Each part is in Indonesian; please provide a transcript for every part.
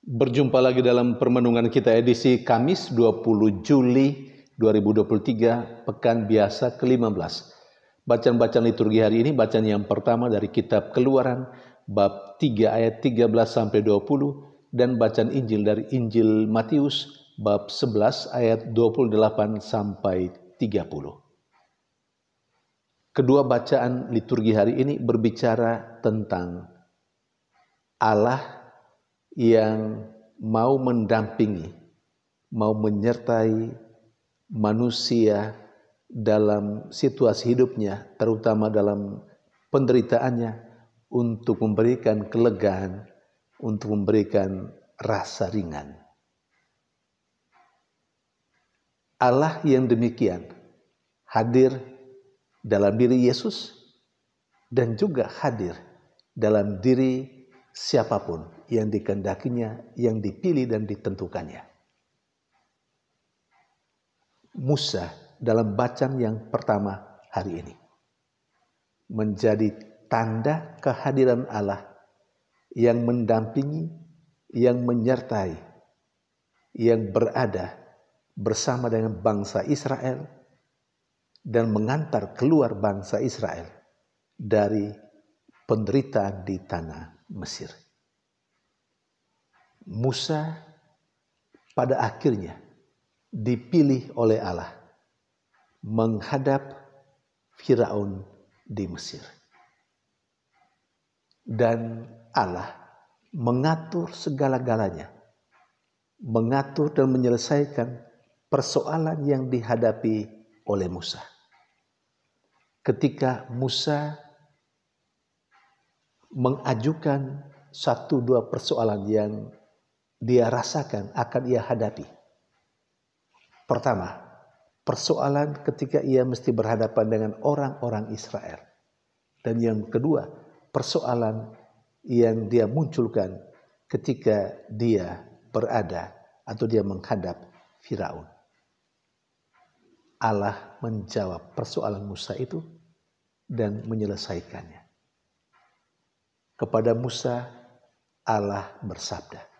Berjumpa lagi dalam permenungan kita edisi Kamis 20 Juli 2023, Pekan Biasa ke-15. Bacaan-bacaan liturgi hari ini, bacaan yang pertama dari kitab Keluaran, bab 3 ayat 13-20, dan bacaan Injil dari Injil Matius, bab 11 ayat 28-30. Kedua bacaan liturgi hari ini berbicara tentang Allah yang mau mendampingi, mau menyertai manusia dalam situasi hidupnya, terutama dalam penderitaannya, untuk memberikan kelegaan, untuk memberikan rasa ringan. Allah yang demikian hadir dalam diri Yesus dan juga hadir dalam diri siapapun yang dikehendakinya, yang dipilih dan ditentukannya. Musa dalam bacaan yang pertama hari ini menjadi tanda kehadiran Allah yang mendampingi, yang menyertai, yang berada bersama dengan bangsa Israel dan mengantar keluar bangsa Israel dari penderitaan di tanah Mesir. Musa pada akhirnya dipilih oleh Allah menghadap Firaun di Mesir. Dan Allah mengatur segala-galanya, mengatur dan menyelesaikan persoalan yang dihadapi oleh Musa. Ketika Musa mengajukan 1-2 persoalan yang dia rasakan akan ia hadapi. Pertama, persoalan ketika ia mesti berhadapan dengan orang-orang Israel. Dan yang kedua, persoalan yang dia munculkan ketika dia berada atau dia menghadap Firaun. Allah menjawab persoalan Musa itu dan menyelesaikannya. Kepada Musa, Allah bersabda.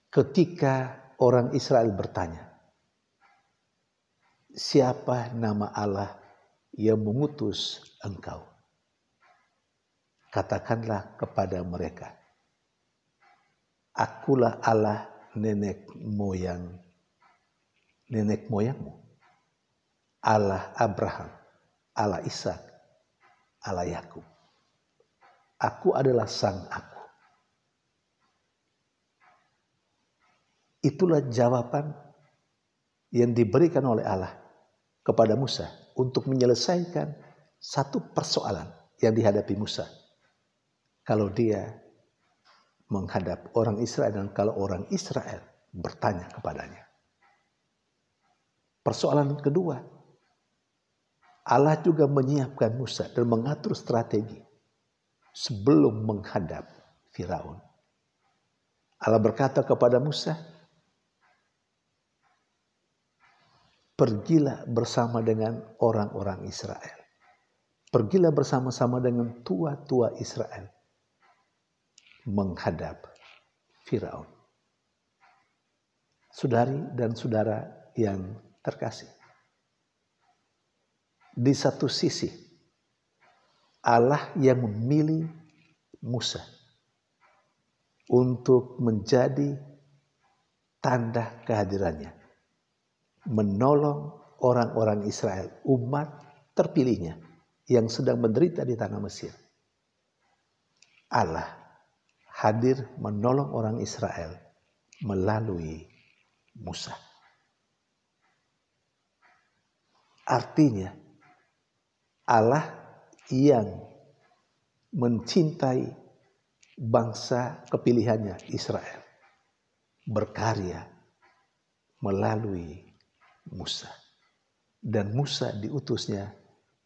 Ketika orang Israel bertanya, siapa nama Allah yang mengutus engkau? Katakanlah kepada mereka, akulah Allah nenek moyangmu, Allah Abraham, Allah Ishak, Allah Yakub. Aku adalah sang aku. Itulah jawaban yang diberikan oleh Allah kepada Musa untuk menyelesaikan satu persoalan yang dihadapi Musa. Kalau dia menghadap orang Israel dan kalau orang Israel bertanya kepadanya. Persoalan kedua, Allah juga menyiapkan Musa dan mengatur strategi sebelum menghadap Firaun. Allah berkata kepada Musa, pergilah bersama dengan orang-orang Israel. Pergilah bersama-sama dengan tua-tua Israel menghadap Firaun. Saudari dan saudara yang terkasih, di satu sisi Allah yang memilih Musa untuk menjadi tanda kehadirannya, menolong orang-orang Israel, umat terpilihnya yang sedang menderita di tanah Mesir. Allah hadir menolong orang Israel melalui Musa. Artinya Allah yang mencintai bangsa kepilihannya Israel berkarya melalui Musa. Dan Musa diutusnya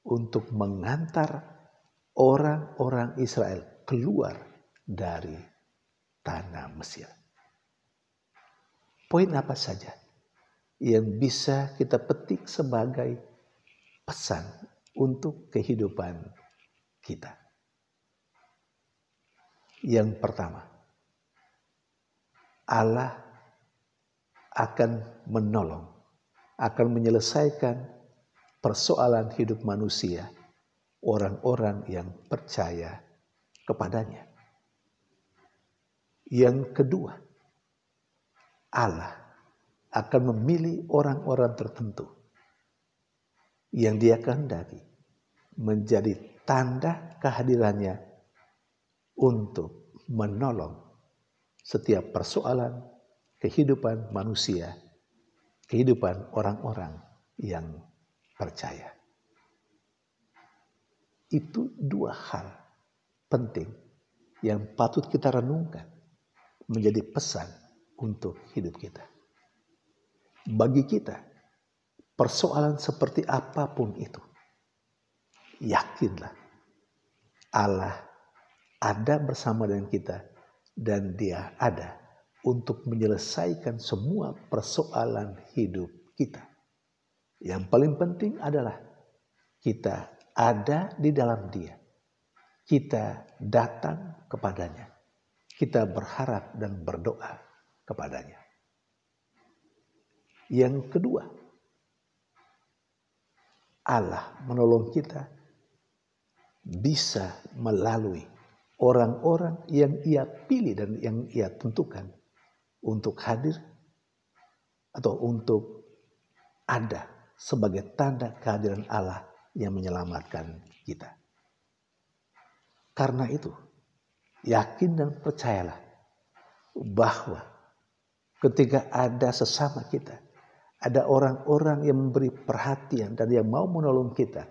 untuk mengantar orang-orang Israel keluar dari tanah Mesir. Poin apa saja yang bisa kita petik sebagai pesan untuk kehidupan kita? Yang pertama, Allah akan menolong, akan menyelesaikan persoalan hidup manusia, orang-orang yang percaya kepadanya. Yang kedua, Allah akan memilih orang-orang tertentu yang Dia kehendaki menjadi tanda kehadirannya untuk menolong setiap persoalan kehidupan manusia, kehidupan orang-orang yang percaya. Itu dua hal penting yang patut kita renungkan menjadi pesan untuk hidup kita. Bagi kita, persoalan seperti apapun itu, yakinlah Allah ada bersama dengan kita dan Dia ada untuk menyelesaikan semua persoalan hidup kita. Yang paling penting adalah kita ada di dalam Dia. Kita datang kepadanya. Kita berharap dan berdoa kepadanya. Yang kedua, Allah menolong kita bisa melalui orang-orang yang Ia pilih dan yang Ia tentukan untuk hadir atau untuk ada sebagai tanda kehadiran Allah yang menyelamatkan kita. Karena itu, yakin dan percayalah bahwa ketika ada sesama kita, ada orang-orang yang memberi perhatian dan yang mau menolong kita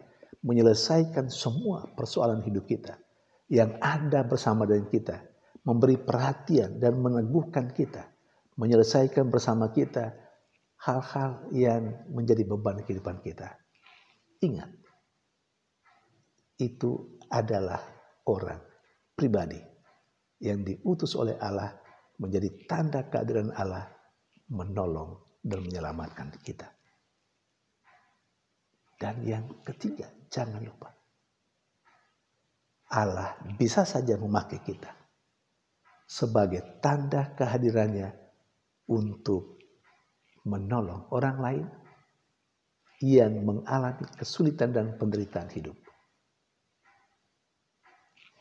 menyelesaikan semua persoalan hidup kita, yang ada bersama dengan kita, memberi perhatian dan meneguhkan kita, menyelesaikan bersama kita hal-hal yang menjadi beban kehidupan kita. Ingat, itu adalah orang pribadi yang diutus oleh Allah menjadi tanda kehadiran Allah menolong dan menyelamatkan kita. Dan yang ketiga, jangan lupa, Allah bisa saja memakai kita sebagai tanda kehadirannya untuk menolong orang lain yang mengalami kesulitan dan penderitaan hidup.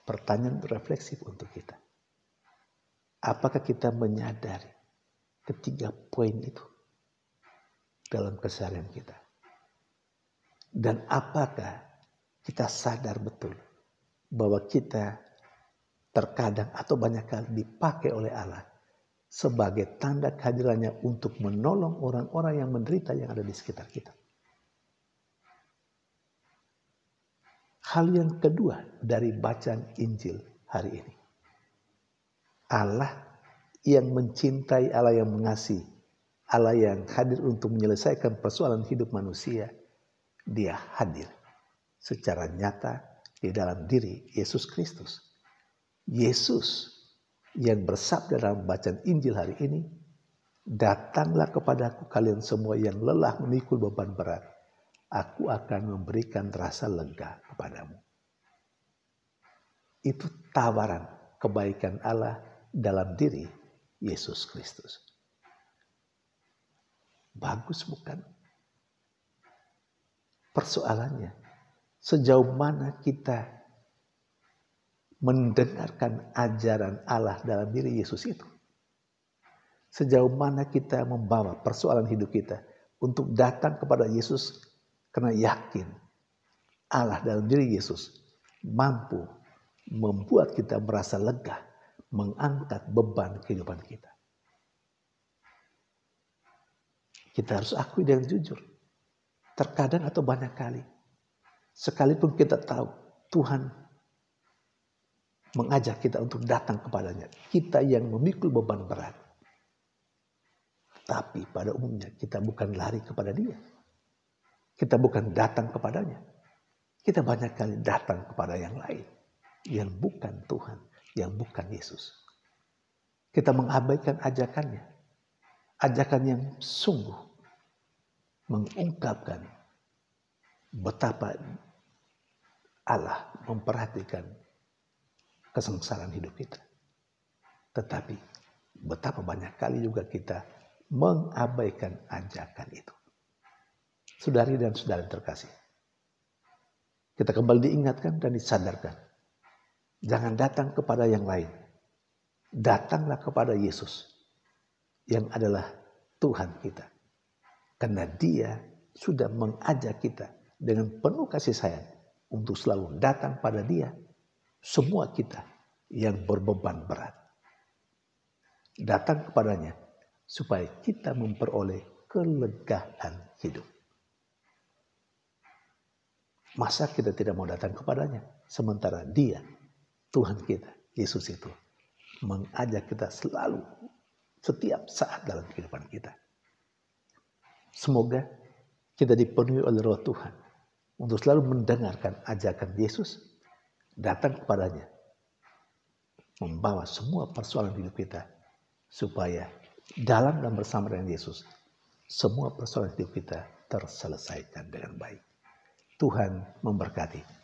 Pertanyaan refleksif untuk kita. Apakah kita menyadari ketiga poin itu dalam keseharian kita? Dan apakah kita sadar betul bahwa kita terkadang atau banyak kali dipakai oleh Allah sebagai tanda kehadirannya untuk menolong orang-orang yang menderita yang ada di sekitar kita? Hal yang kedua dari bacaan Injil hari ini. Allah yang mencintai, Allah yang mengasihi, Allah yang hadir untuk menyelesaikan persoalan hidup manusia. Dia hadir secara nyata di dalam diri Yesus Kristus. Yesus yang bersabda dalam bacaan Injil hari ini, "Datanglah kepadaku kalian semua yang lelah memikul beban berat. Aku akan memberikan rasa lega kepadamu." Itu tawaran kebaikan Allah dalam diri Yesus Kristus. Bagus bukan? Persoalannya, sejauh mana kita mendengarkan ajaran Allah dalam diri Yesus itu? Sejauh mana kita membawa persoalan hidup kita untuk datang kepada Yesus karena yakin Allah dalam diri Yesus mampu membuat kita merasa lega, mengangkat beban kehidupan kita. Kita harus akui dengan jujur. Terkadang atau banyak kali, sekalipun kita tahu Tuhan mengajak kita untuk datang kepadanya, kita yang memikul beban berat. Tapi pada umumnya kita bukan lari kepada Dia. Kita bukan datang kepadanya. Kita banyak kali datang kepada yang lain, yang bukan Tuhan, yang bukan Yesus. Kita mengabaikan ajakannya. Ajakan yang sungguh mengungkapkan betapa Allah memperhatikan kesengsaraan hidup kita. Tetapi betapa banyak kali juga kita mengabaikan ajakan itu. Saudari dan saudara terkasih, kita kembali diingatkan dan disadarkan. Jangan datang kepada yang lain. Datanglah kepada Yesus yang adalah Tuhan kita. Karena Dia sudah mengajak kita dengan penuh kasih sayang untuk selalu datang pada Dia. Semua kita yang berbeban berat. Datang kepadanya supaya kita memperoleh kelegaan hidup. Masa kita tidak mau datang kepadanya? Sementara Dia, Tuhan kita, Yesus itu, mengajak kita selalu, setiap saat dalam kehidupan kita. Semoga kita dipenuhi oleh Roh Tuhan untuk selalu mendengarkan ajakan Yesus, datang kepadanya, membawa semua persoalan hidup kita, supaya dalam dan bersama dengan Yesus, semua persoalan hidup kita terselesaikan dengan baik. Tuhan memberkati.